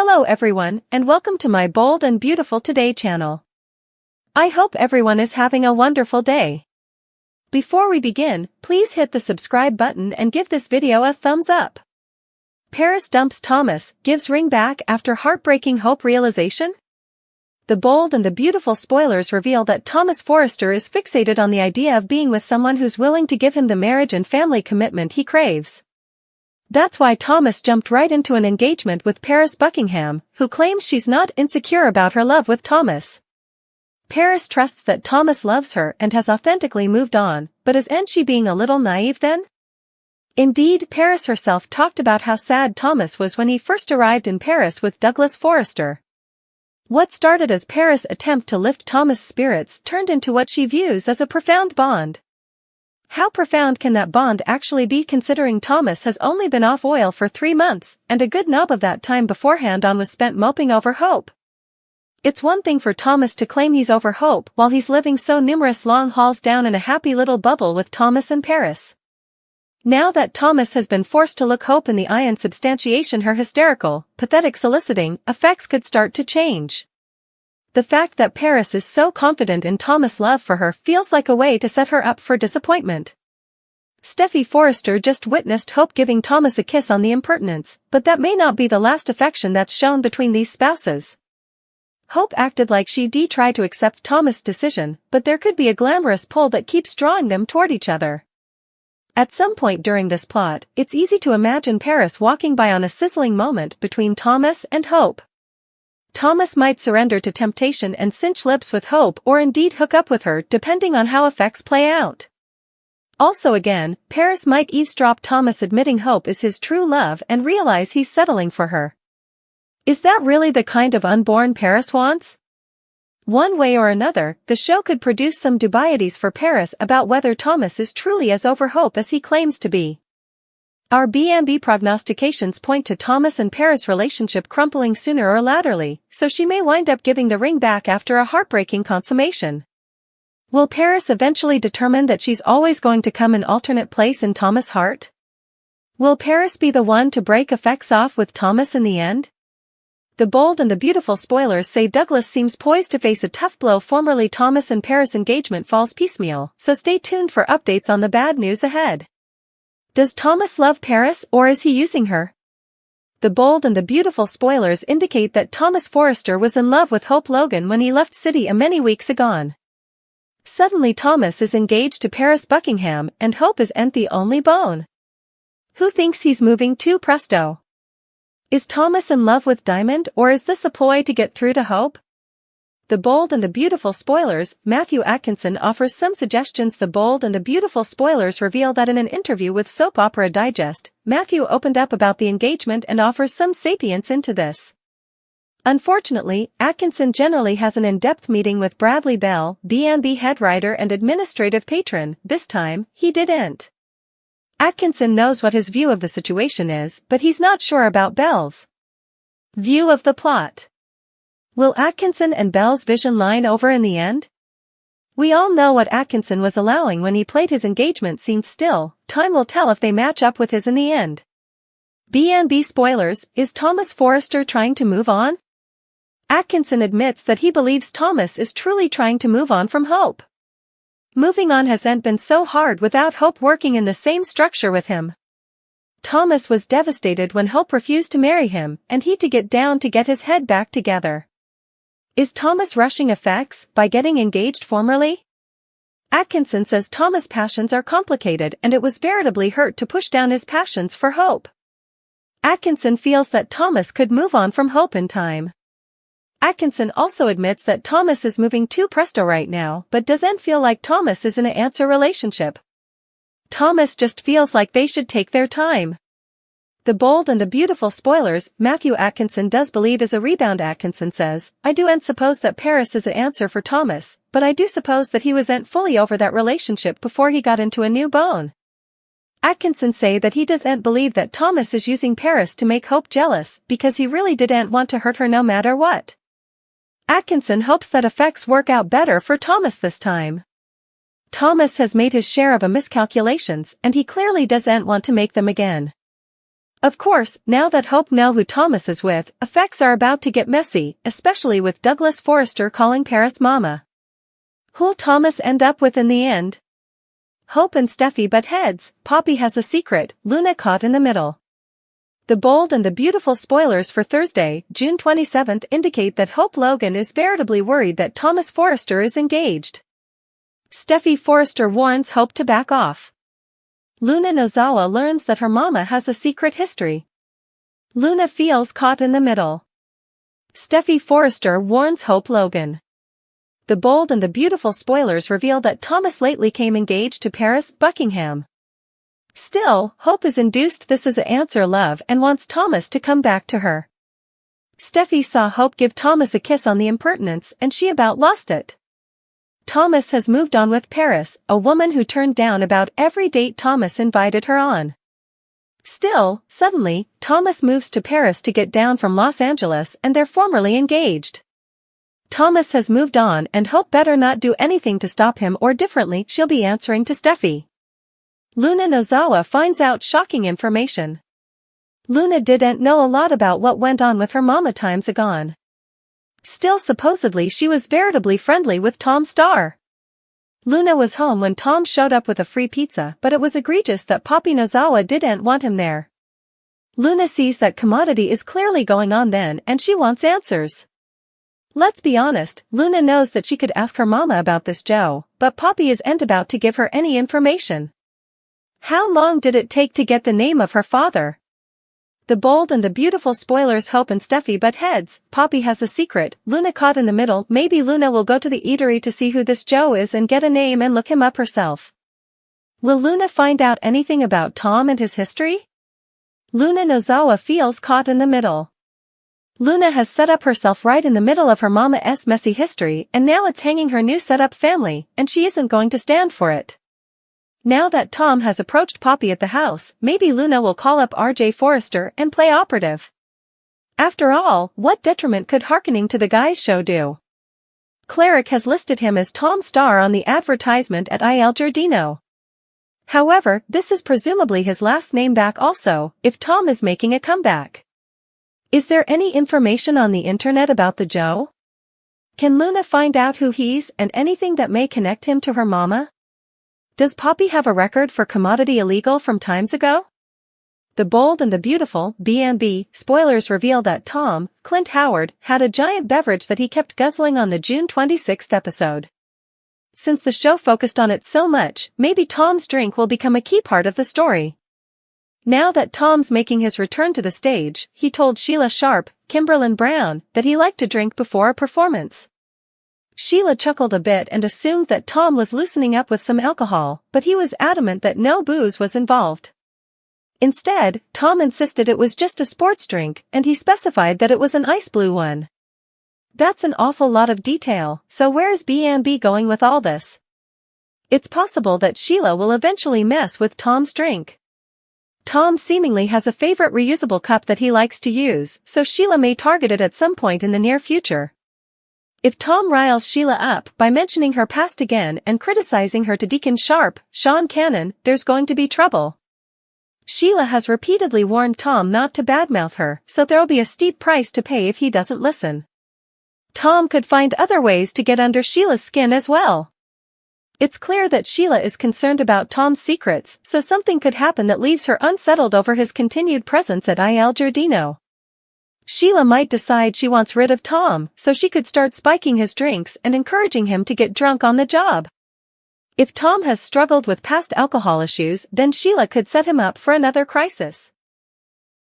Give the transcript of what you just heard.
Hello everyone, and welcome to my Bold and Beautiful Today channel. I hope everyone is having a wonderful day. Before we begin, please hit the subscribe button and give this video a thumbs up. Paris dumps Thomas, gives ring back after heartbreaking hope realization? The Bold and the Beautiful spoilers reveal that Thomas Forrester is fixated on the idea of being with someone who's willing to give him the marriage and family commitment he craves. That's why Thomas jumped right into an engagement with Paris Buckingham, who claims she's not insecure about her love with Thomas. Paris trusts that Thomas loves her and has authentically moved on, but isn't she being a little naive then? Indeed, Paris herself talked about how sad Thomas was when he first arrived in Paris with Douglas Forrester. What started as Paris' attempt to lift Thomas' spirits turned into what she views as a profound bond. How profound can that bond actually be, considering Thomas has only been off oil for 3 months, and a good knob of that time beforehand was spent moping over hope? It's one thing for Thomas to claim he's over hope while he's living so numerous long hauls down in a happy little bubble with Thomas and Paris. Now that Thomas has been forced to look hope in the eye and substantiation, her hysterical, pathetic soliciting effects could start to change. The fact that Paris is so confident in Thomas' love for her feels like a way to set her up for disappointment. Steffi Forrester just witnessed Hope giving Thomas a kiss on the impertinence, but that may not be the last affection that's shown between these spouses. Hope acted like she'd try to accept Thomas' decision, but there could be a glamorous pull that keeps drawing them toward each other. At some point during this plot, it's easy to imagine Paris walking by on a sizzling moment between Thomas and Hope. Thomas might surrender to temptation and cinch lips with Hope, or indeed hook up with her, depending on how effects play out. Also again, Paris might eavesdrop Thomas admitting Hope is his true love and realize he's settling for her. Is that really the kind of unborn Paris wants? One way or another, the show could produce some dubieties for Paris about whether Thomas is truly as over Hope as he claims to be. Our B&B prognostications point to Thomas and Paris' relationship crumpling sooner or laterly, so she may wind up giving the ring back after a heartbreaking consummation. Will Paris eventually determine that she's always going to come in alternate place in Thomas' heart? Will Paris be the one to break effects off with Thomas in the end? The Bold and the Beautiful spoilers say Douglas seems poised to face a tough blow. Formerly Thomas and Paris' engagement falls piecemeal, so stay tuned for updates on the bad news ahead. Does Thomas love Paris, or is he using her? The Bold and the Beautiful spoilers indicate that Thomas Forrester was in love with Hope Logan when he left city a many weeks agone. Suddenly Thomas is engaged to Paris Buckingham, and Hope isn't the only bone. Who thinks he's moving too presto? Is Thomas in love with Diamond, or is this a ploy to get through to Hope? The Bold and the Beautiful spoilers, Matthew Atkinson offers some suggestions. The Bold and the Beautiful spoilers reveal that in an interview with Soap Opera Digest, Matthew opened up about the engagement and offers some sapience into this. Unfortunately, Atkinson generally has an in-depth meeting with Bradley Bell, B&B head writer and administrative patron. This time, he didn't. Atkinson knows what his view of the situation is, but he's not sure about Bell's view of the plot. Will Atkinson and Bell's vision line over in the end? We all know what Atkinson was allowing when he played his engagement scene. Still, time will tell if they match up with his in the end. B&B spoilers, is Thomas Forrester trying to move on? Atkinson admits that he believes Thomas is truly trying to move on from Hope. Moving on hasn't been so hard without Hope working in the same structure with him. Thomas was devastated when Hope refused to marry him, and he had to get down to get his head back together. Is Thomas rushing effects by getting engaged formally? Atkinson says Thomas' passions are complicated and it was veritably hurt to push down his passions for Hope. Atkinson feels that Thomas could move on from Hope in time. Atkinson also admits that Thomas is moving too presto right now, but doesn't feel like Thomas is in an answer relationship. Thomas just feels like they should take their time. The Bold and the Beautiful spoilers, Matthew Atkinson does believe is a rebound. Atkinson says, I do suppose that Paris is an answer for Thomas, but I do suppose that he wasn't fully over that relationship before he got into a new bone. Atkinson say that he doesn't believe that Thomas is using Paris to make Hope jealous, because he really didn't want to hurt her no matter what. Atkinson hopes that effects work out better for Thomas this time. Thomas has made his share of miscalculations and he clearly doesn't want to make them again. Of course, now that Hope knows who Thomas is with, effects are about to get messy, especially with Douglas Forrester calling Paris mama. Who'll Thomas end up with in the end? Hope and Steffi butt heads, Poppy has a secret, Luna caught in the middle. The bold and the beautiful spoilers for Thursday, June 27th indicate that Hope Logan is veritably worried that Thomas Forrester is engaged. Steffi Forrester warns Hope to back off. Luna Nozawa learns that her mama has a secret history. Luna feels caught in the middle. Steffi Forrester warns Hope Logan. The bold and the beautiful spoilers reveal that Thomas lately came engaged to Paris Buckingham. Still, Hope is induced this is a answer love and wants Thomas to come back to her. Steffi saw Hope give Thomas a kiss on the impertinence and she about lost it. Thomas has moved on with Paris, a woman who turned down about every date Thomas invited her on. Still, suddenly, Thomas moves to Paris to get down from Los Angeles and they're formally engaged. Thomas has moved on and Hope better not do anything to stop him or differently she'll be answering to Steffi. Luna Nozawa finds out shocking information. Luna didn't know a lot about what went on with her mama times agone. Still supposedly she was veritably friendly with Tom Starr. Luna was home when Tom showed up with a free pizza but it was egregious that Poppy Nozawa didn't want him there. Luna sees that commodity is clearly going on then and she wants answers. Let's be honest, Luna knows that she could ask her mama about this Joe, but Poppy isn't about to give her any information. How long did it take to get the name of her father? The bold and the beautiful spoilers Hope and Steffi butt heads, Poppy has a secret, Luna caught in the middle, maybe Luna will go to the eatery to see who this Joe is and get a name and look him up herself. Will Luna find out anything about Tom and his history? Luna Nozawa feels caught in the middle. Luna has set up herself right in the middle of her mama's messy history and now it's hanging her new set-up family and she isn't going to stand for it. Now that Tom has approached Poppy at the house, maybe Luna will call up RJ Forrester and play operative. After all, what detriment could hearkening to the guys show do? Cleric has listed him as Tom Starr on the advertisement at Il Giardino. However, this is presumably his last name back also, if Tom is making a comeback. Is there any information on the internet about the Joe? Can Luna find out who he's and anything that may connect him to her mama? Does Poppy have a record for commodity illegal from times ago? The bold and the beautiful B&B spoilers reveal that Tom, Clint Howard, had a giant beverage that he kept guzzling on the June 26th episode. Since the show focused on it so much, maybe Tom's drink will become a key part of the story. Now that Tom's making his return to the stage, he told Sheila Sharp, Kimberlyn Brown, that he liked to drink before a performance. Sheila chuckled a bit and assumed that Tom was loosening up with some alcohol, but he was adamant that no booze was involved. Instead, Tom insisted it was just a sports drink, and he specified that it was an ice blue one. That's an awful lot of detail, so where is B&B going with all this? It's possible that Sheila will eventually mess with Tom's drink. Tom seemingly has a favorite reusable cup that he likes to use, so Sheila may target it at some point in the near future. If Tom riles Sheila up by mentioning her past again and criticizing her to Deacon Sharp, Sean Cannon, there's going to be trouble. Sheila has repeatedly warned Tom not to badmouth her, so there'll be a steep price to pay if he doesn't listen. Tom could find other ways to get under Sheila's skin as well. It's clear that Sheila is concerned about Tom's secrets, so something could happen that leaves her unsettled over his continued presence at Il Giardino. Sheila might decide she wants rid of Tom, so she could start spiking his drinks and encouraging him to get drunk on the job. If Tom has struggled with past alcohol issues, then Sheila could set him up for another crisis.